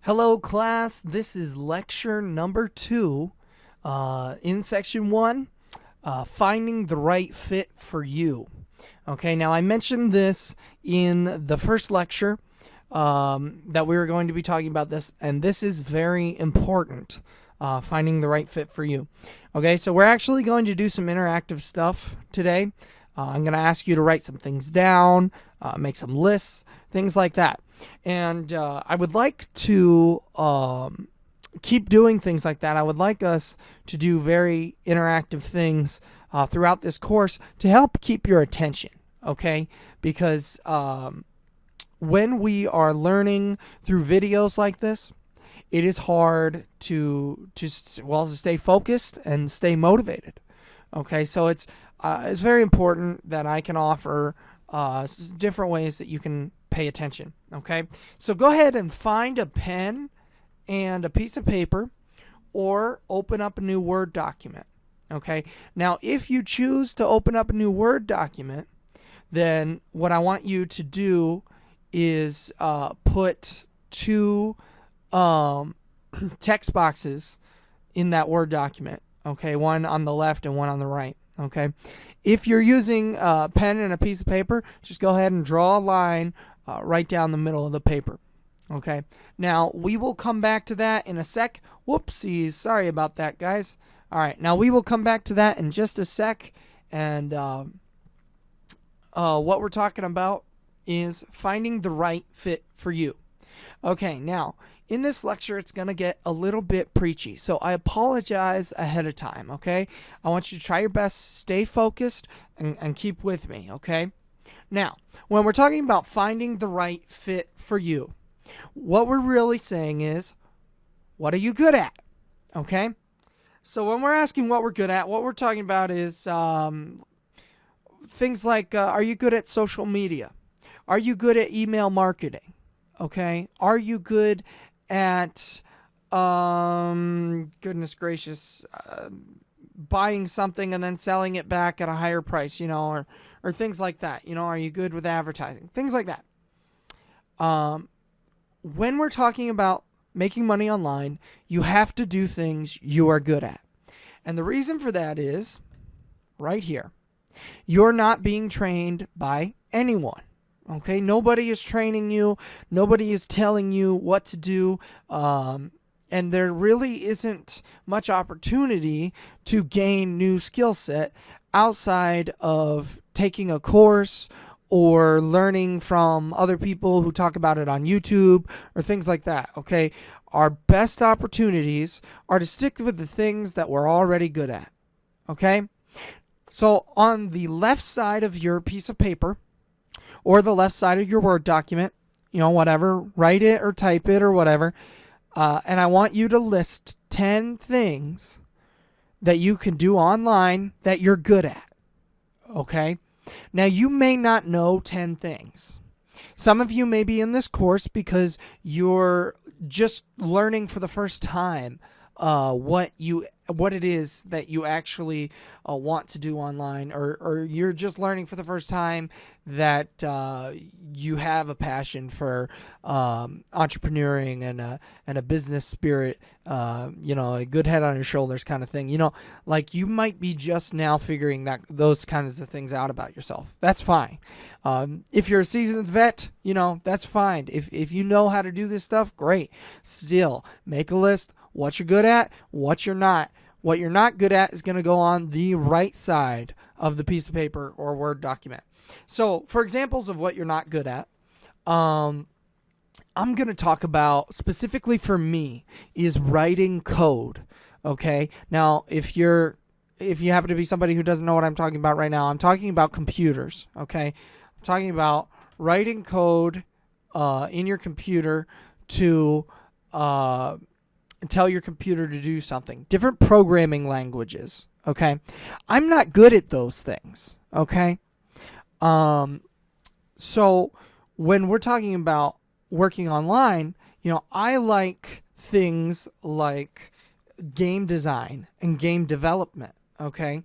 Hello, class. This is lecture number 2 in section 1, finding the right fit for you. Okay, now I mentioned this in the first lecture that we were going to be talking about this, and this is very important, finding the right fit for you. Okay, so we're actually going to do some interactive stuff today. I'm going to ask you to write some things down, make some lists, things like that. And I would like to keep doing things like that. I would like us to do very interactive things throughout this course to help keep your attention, okay? Because when we are learning through videos like this, it is hard to stay focused and stay motivated, okay? So it's very important that I can offer different ways that you can pay attention, okay? So go ahead and find a pen and a piece of paper or open up a new Word document, okay? Now, if you choose to open up a new Word document, then what I want you to do is put two text boxes in that Word document, okay? One on the left and one on the right, okay? If you're using a pen and a piece of paper, just go ahead and draw a line right down the middle of the paper. Okay. Now, we will come back to that in a sec. Whoopsies. Sorry about that, guys. All right. Now, we will come back to that in just a sec. And what we're talking about is finding the right fit for you. Okay. Now, in this lecture, it's going to get a little bit preachy. So I apologize ahead of time. Okay. I want you to try your best, stay focused, and keep with me. Okay. Now, when we're talking about finding the right fit for you, what we're really saying is, what are you good at? Okay? So when we're asking what we're good at, what we're talking about is things like, are you good at social media? Are you good at email marketing? Okay? Are you good at, goodness gracious, buying something and then selling it back at a higher price, or things like that. Are you good with advertising? Things like that. When we're talking about making money online, you have to do things you are good at. And the reason for that is right here. You're not being trained by anyone. Okay? Nobody is training you. Nobody is telling you what to do. And there really isn't much opportunity to gain new skill set outside of taking a course or learning from other people who talk about it on YouTube or things like that, okay? Our best opportunities are to stick with the things that we're already good at, okay? So on the left side of your piece of paper or the left side of your Word document, whatever, write it or type it or whatever, and I want you to list 10 things that you can do online that you're good at, okay? Now, you may not know 10 things. Some of you may be in this course because you're just learning for the first time what it is that you actually want to do online, or you're just learning for the first time that you have a passion for entrepreneuring and a business spirit, a good head on your shoulders kind of thing. Like you might be just now figuring those kinds of things out about yourself. That's fine. If you're a seasoned vet, that's fine. If you know how to do this stuff, great. Still, make a list. What you're good at, what you're not. What you're not good at is going to go on the right side of the piece of paper or Word document. So, for examples of what you're not good at, I'm going to talk about, specifically for me, is writing code. Okay? Now, if you happen to be somebody who doesn't know what I'm talking about right now, I'm talking about computers. Okay? I'm talking about writing code in your computer to tell your computer to do something. Different programming languages, okay? I'm not good at those things, okay? So when we're talking about working online, I like things like game design and game development, okay?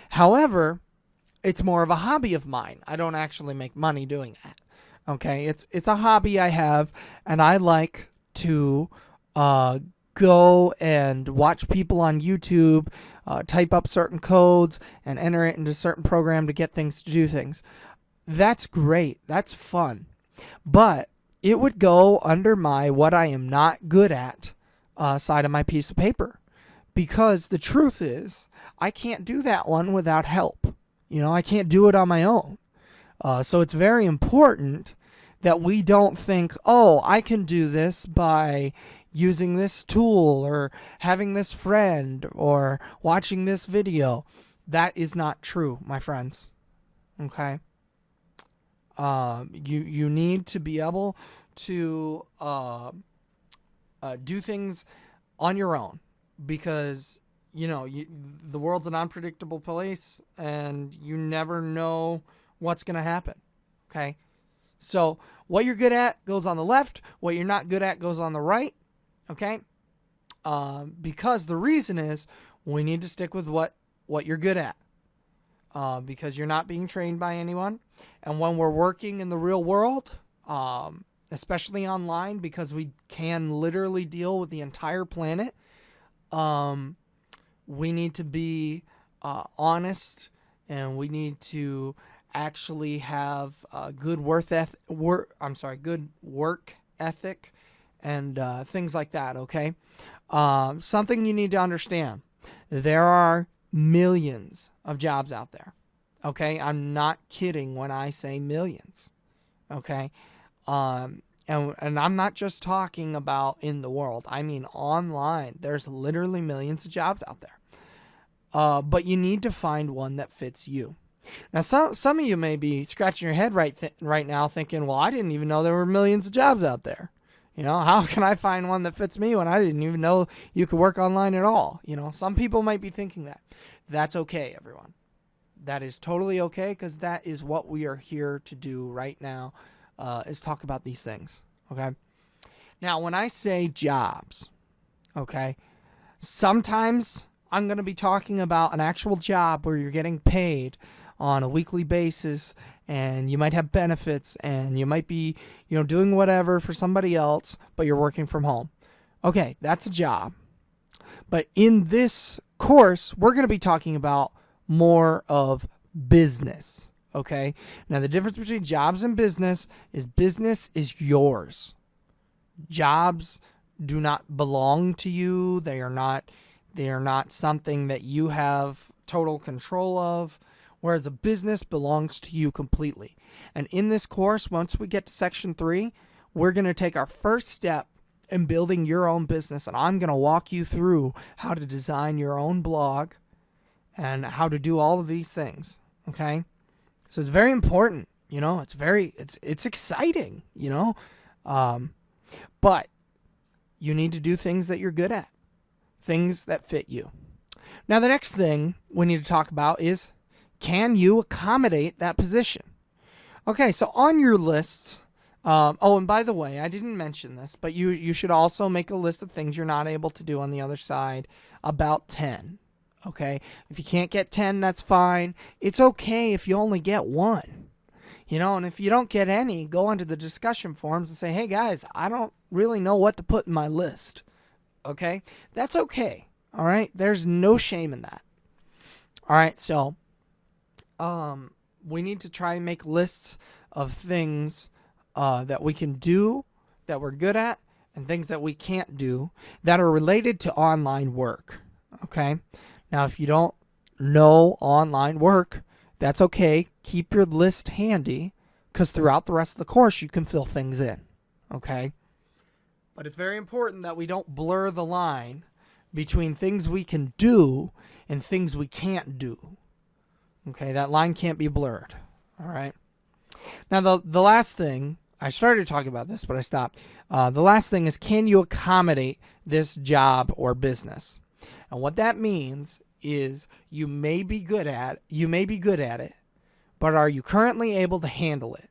However, it's more of a hobby of mine. I don't actually make money doing that, okay? It's a hobby I have, and I like to go and watch people on YouTube type up certain codes and enter it into a certain program to get things to do things. That's great. That's fun. But it would go under my what I am not good at side of my piece of paper. Because the truth is, I can't do that one without help. I can't do it on my own. So it's very important that we don't think, oh, I can do this by using this tool or having this friend or watching this video. That is not true, my friends. Okay? You need to be able to do things on your own. Because, the world's an unpredictable place and you never know what's going to happen. Okay? So what you're good at goes on the left. What you're not good at goes on the right. Okay? Because the reason is we need to stick with what you're good at. Because you're not being trained by anyone. And when we're working in the real world, especially online, because we can literally deal with the entire planet, we need to be honest, and we need to actually have good good work ethic, and things like that. Okay, something you need to understand: there are millions of jobs out there. Okay, I'm not kidding when I say millions. Okay, And I'm not just talking about in the world. I mean online. There's literally millions of jobs out there. But you need to find one that fits you. Now, some of you may be scratching your head right now thinking, well, I didn't even know there were millions of jobs out there. How can I find one that fits me when I didn't even know you could work online at all? Some people might be thinking that. That's okay, everyone. That is totally okay, because that is what we are here to do right now. Is talk about these things, okay? Now, when I say jobs, okay, sometimes I'm going to be talking about an actual job where you're getting paid on a weekly basis, and you might have benefits, and you might be, doing whatever for somebody else, but you're working from home. Okay, that's a job. But in this course, we're going to be talking about more of business. Okay. Now the difference between jobs and business is yours. Jobs do not belong to you. They are not something that you have total control of, whereas a business belongs to you completely. And in this course, once we get to section 3, we're going to take our first step in building your own business, and I'm going to walk you through how to design your own blog and how to do all of these things. Okay? So it's very important, it's exciting, but you need to do things that you're good at, things that fit you. Now, the next thing we need to talk about is, can you accommodate that position? Okay, so on your list, and by the way, I didn't mention this, but you should also make a list of things you're not able to do on the other side, about 10. Okay, if you can't get 10, that's fine. It's okay if you only get 1. And if you don't get any, go onto the discussion forums and say, hey guys, I don't really know what to put in my list. Okay, that's okay. All right, there's no shame in that. All right, so we need to try and make lists of things that we can do, that we're good at, and things that we can't do that are related to online work. Okay. Now, if you don't know online work, that's okay. Keep your list handy, because throughout the rest of the course, you can fill things in, okay? But it's very important that we don't blur the line between things we can do and things we can't do, okay? That line can't be blurred, all right? Now, the last thing, I started talking about this, but I stopped. The last thing is, can you accommodate this job or business? And what that means is you may be good at it, but are you currently able to handle it?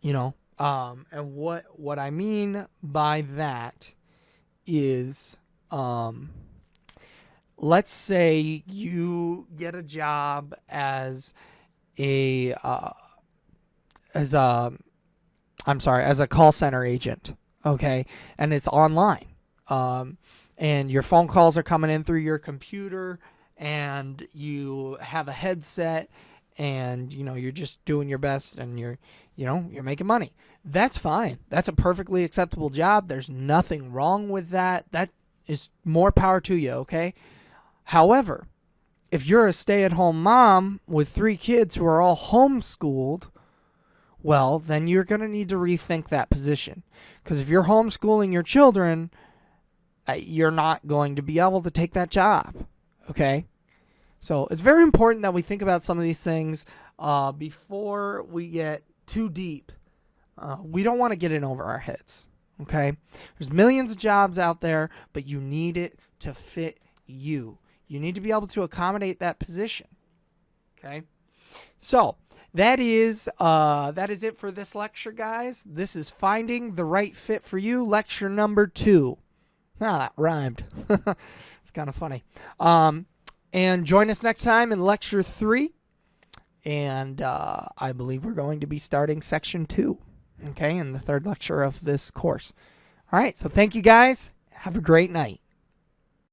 And what I mean by that is, let's say you get a job as a call center agent. okay, and it's online. And your phone calls are coming in through your computer, and you have a headset, and you're just doing your best, and you're making money. That's fine. That's a perfectly acceptable job. There's nothing wrong with that. That is more power to you, okay? However, if you're a stay-at-home mom with 3 kids who are all homeschooled, well, then you're going to need to rethink that position. Because if you're homeschooling your children, you're not going to be able to take that job, okay? So it's very important that we think about some of these things before we get too deep. We don't want to get in over our heads, okay? There's millions of jobs out there, but you need it to fit you. You need to be able to accommodate that position, okay? So that is it for this lecture, guys. This is Finding the Right Fit for You, lecture number 2. That rhymed. It's kind of funny. And join us next time in lecture 3. And I believe we're going to be starting section 2, okay, in the 3rd lecture of this course. All right, so thank you, guys. Have a great night.